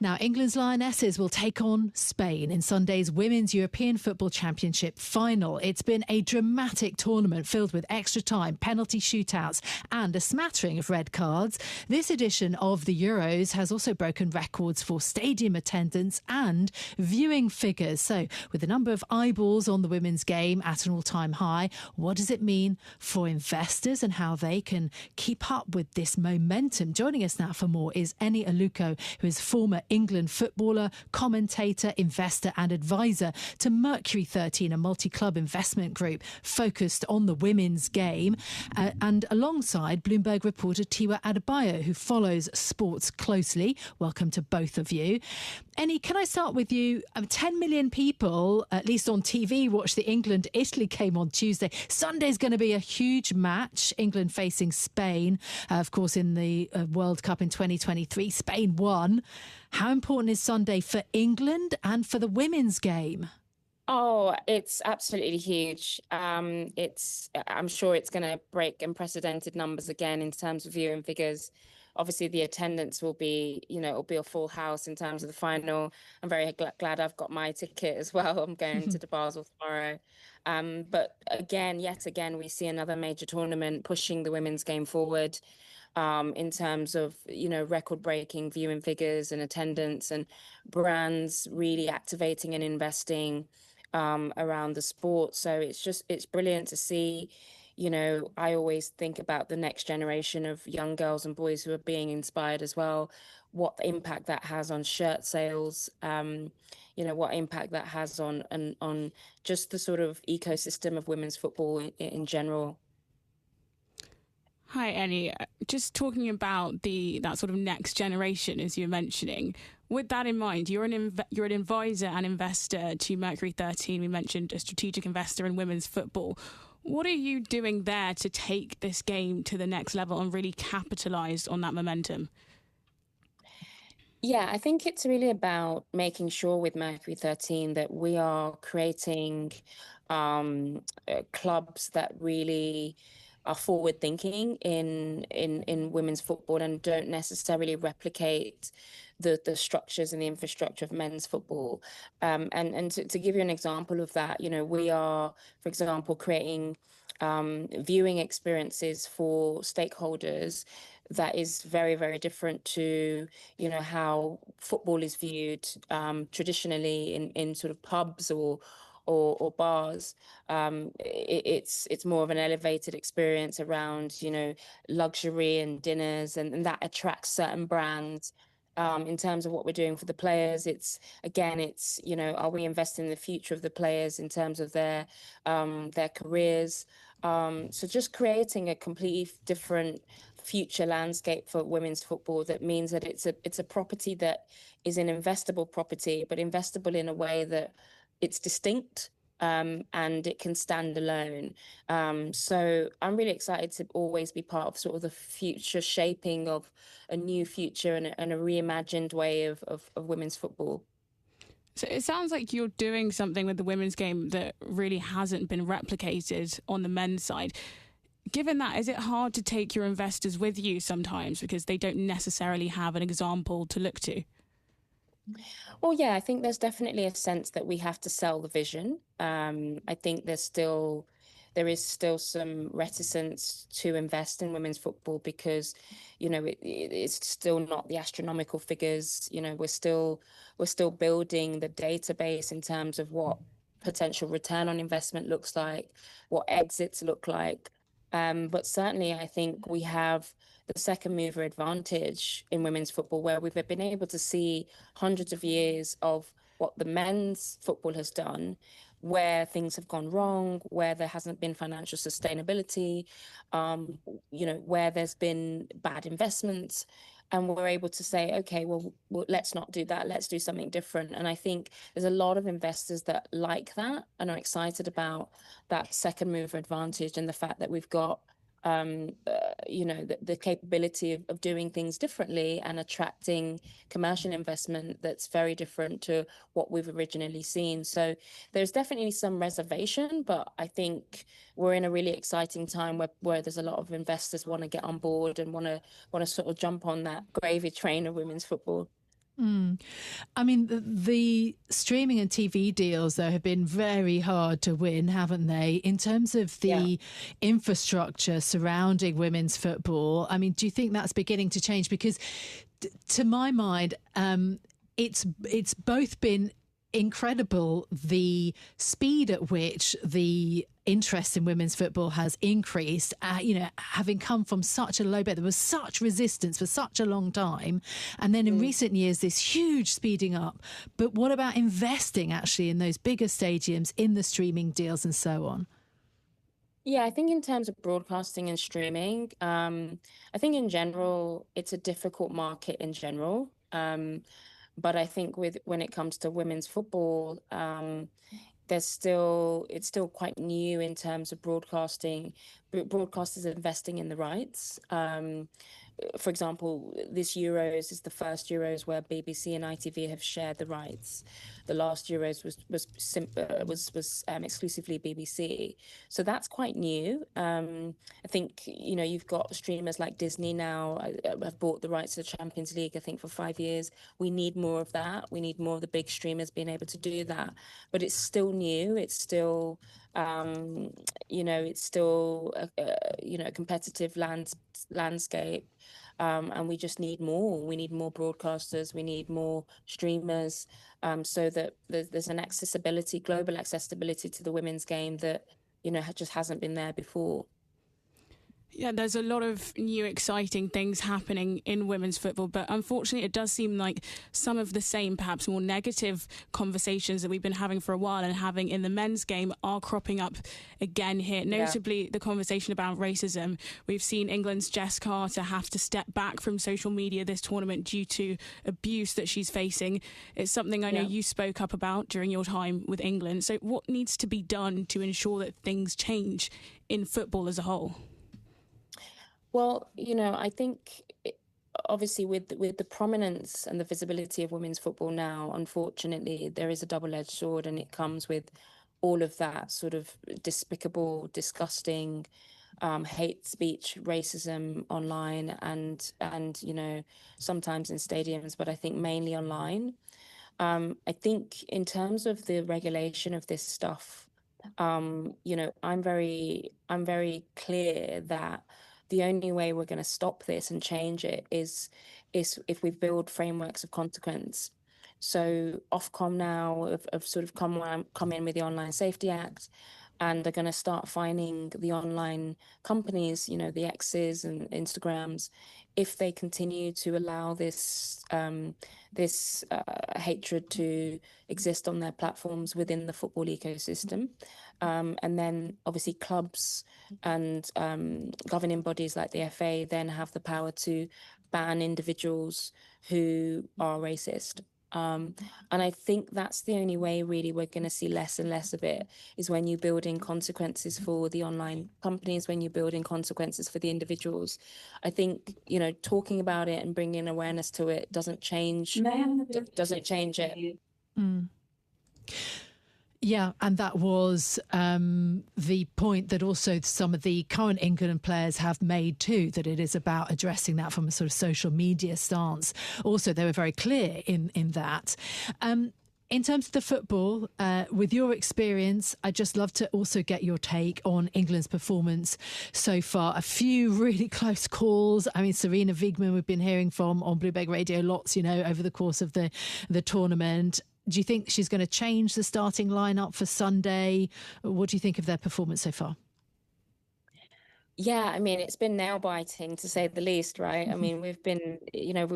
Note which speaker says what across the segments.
Speaker 1: Now, England's Lionesses will take on Spain in Sunday's Women's European Football Championship final. It's been a dramatic tournament filled with extra time, penalty shootouts and a smattering of red cards. This edition of the Euros has also broken records for stadium attendance and viewing figures. So, with the number of eyeballs on the women's game at an all-time high, what does it mean for investors and how they can keep up with this momentum? Joining us now for more is Eni Aluko, who is former England footballer, commentator, investor and advisor to Mercury 13, a multi-club investment group focused on the women's game, and alongside Bloomberg reporter Tiwa Adebayo, who follows sports closely. Welcome to both of you. Eni, can I start with you? 10 million people, at least on TV, watched the England-Italy game on Tuesday. Sunday's going to be a huge match, England facing Spain. Of course, in the World Cup in 2023, Spain won. How important is Sunday for England and for the women's game?
Speaker 2: Oh, it's absolutely huge. I'm sure it's going to break unprecedented numbers again in terms of viewing figures. Obviously, the attendance will be, it'll be a full house in terms of the final. I'm very glad I've got my ticket as well. I'm going to the Basel tomorrow. But again, yet again, we see another major tournament pushing the women's game forward. In terms of, record-breaking viewing figures and attendance and brands really activating and investing around the sport. So it's brilliant to see. I always think about the next generation of young girls and boys who are being inspired as well, what impact that has on shirt sales, what impact that has on just the sort of ecosystem of women's football in general.
Speaker 3: Hi, Eni. Just talking about that sort of next generation, as you're mentioning. With that in mind, you're an advisor and investor to Mercury 13. We mentioned a strategic investor in women's football. What are you doing there to take this game to the next level and really capitalise on that momentum?
Speaker 2: Yeah, I think it's really about making sure with Mercury 13 that we are creating clubs that really are forward thinking in women's football and don't necessarily replicate the structures and the infrastructure of men's football. And to give you an example of that, we are, for example, creating viewing experiences for stakeholders that is very, very different to, how football is viewed traditionally in sort of pubs or bars. It's more of an elevated experience around, luxury and dinners, and that attracts certain brands. In terms of what we're doing for the players, are we investing in the future of the players in terms of their careers? So just creating a completely different future landscape for women's football that means that it's a property that is an investable property, but investable in a way that it's distinct and it can stand alone. So I'm really excited to always be part of sort of the future shaping of a new future and a reimagined way of women's football.
Speaker 3: So it sounds like you're doing something with the women's game that really hasn't been replicated on the men's side. Given that, is it hard to take your investors with you sometimes because they don't necessarily have an example to look to?
Speaker 2: Well, yeah, I think there's definitely a sense that we have to sell the vision. I think there is still some reticence to invest in women's football because, it's still not the astronomical figures. We're still building the database in terms of what potential return on investment looks like, what exits look like. But certainly, I think we have the second mover advantage in women's football, where we've been able to see hundreds of years of what the men's football has done, where things have gone wrong, where there hasn't been financial sustainability, where there's been bad investments. And we're able to say, okay, well, let's not do that. Let's do something different. And I think there's a lot of investors that like that and are excited about that second mover advantage and the fact that we've got, the capability of doing things differently and attracting commercial investment that's very different to what we've originally seen. So there's definitely some reservation, but I think we're in a really exciting time where there's a lot of investors want to get on board and want to sort of jump on that gravy train of women's football.
Speaker 1: I mean, the streaming and TV deals, though, have been very hard to win, haven't they? In terms of the infrastructure surrounding women's football, I mean, do you think that's beginning to change? Because to my mind, it's both been incredible, the speed at which the interest in women's football has increased, having come from such a low base. There was such resistance for such a long time. And then in recent years, this huge speeding up. But what about investing actually in those bigger stadiums, in the streaming deals and so on?
Speaker 2: Yeah, I think in terms of broadcasting and streaming, I think in general, it's a difficult market in general. But I think when it comes to women's football, it's still quite new in terms of broadcasting. Broadcasters investing in the rights. For example, this Euros is the first Euros where BBC and ITV have shared the rights. The last Euros was exclusively BBC, so that's quite new. I think you've got streamers like Disney now have bought the rights to the Champions League. I think for 5 years. We need more of that. We need more of the big streamers being able to do that. But it's still new. It's still it's still a competitive landscape. And we just need more. We need more broadcasters. We need more streamers, so that there's an global accessibility to the women's game that just hasn't been there before.
Speaker 3: Yeah, there's a lot of new exciting things happening in women's football, but unfortunately it does seem like some of the same, perhaps more negative conversations that we've been having for a while and having in the men's game are cropping up again here. Notably, the conversation about racism. We've seen England's Jess Carter have to step back from social media this tournament due to abuse that she's facing. It's something I know you spoke up about during your time with England. So what needs to be done to ensure that things change in football as a whole?
Speaker 2: Well, I think obviously with the prominence and the visibility of women's football now, unfortunately, there is a double-edged sword, and it comes with all of that sort of despicable, disgusting hate speech, racism online, and sometimes in stadiums, but I think mainly online. I think in terms of the regulation of this stuff, I'm very clear that the only way we're going to stop this and change it is if we build frameworks of consequence. So Ofcom now have sort of come in with the Online Safety Act, and they're going to start fining the online companies, the X's and Instagrams, if they continue to allow this hatred to exist on their platforms within the football ecosystem. And then obviously clubs and governing bodies like the FA then have the power to ban individuals who are racist. And I think that's the only way really we're going to see less and less of it, is when you build in consequences for the online companies, when you build in consequences for the individuals. I think, talking about it and bringing awareness to it doesn't change it.
Speaker 1: Mm. Yeah, and that was the point that also some of the current England players have made too, that it is about addressing that from a sort of social media stance. Also, they were very clear in that. In terms of the football, with your experience, I'd just love to also get your take on England's performance so far. A few really close calls. I mean, Serena Wiegmann we've been hearing from on Bloomberg Radio lots, over the course of the tournament. Do you think she's going to change the starting lineup for Sunday? What do you think of their performance so far?
Speaker 2: Yeah, I mean, it's been nail-biting to say the least, right? I mean, we've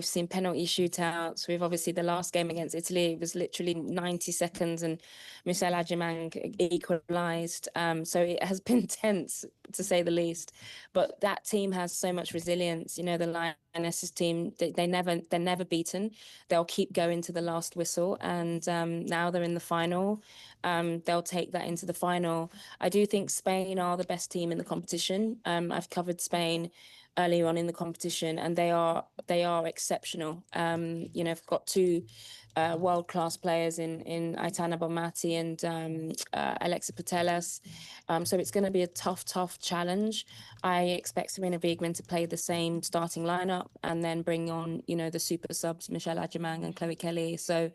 Speaker 2: seen penalty shootouts. We've obviously, the last game against Italy, it was literally 90 seconds and Michelle Adjemang equalised. So it has been tense, to say the least. But that team has so much resilience. The Lionesses team, they're never beaten. They'll keep going to the last whistle. And now they're in the final. They'll take that into the final. I do think Spain are the best team in the competition. I've covered Spain early on in the competition, and they are exceptional. I've got two world-class players in Aitana Bonmati and Alexa Putellas. So it's going to be a tough challenge. I expect Serena Wiegmann to play the same starting lineup and then bring on, the super subs, Michelle Adjemang and Chloe Kelly. So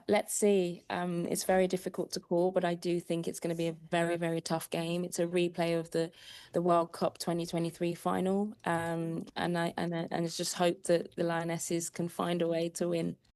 Speaker 2: let's see. It's very difficult to call, but I do think it's going to be a very, very tough game. It's a replay of the World Cup 2023 final, and it's just hope that the Lionesses can find a way to win.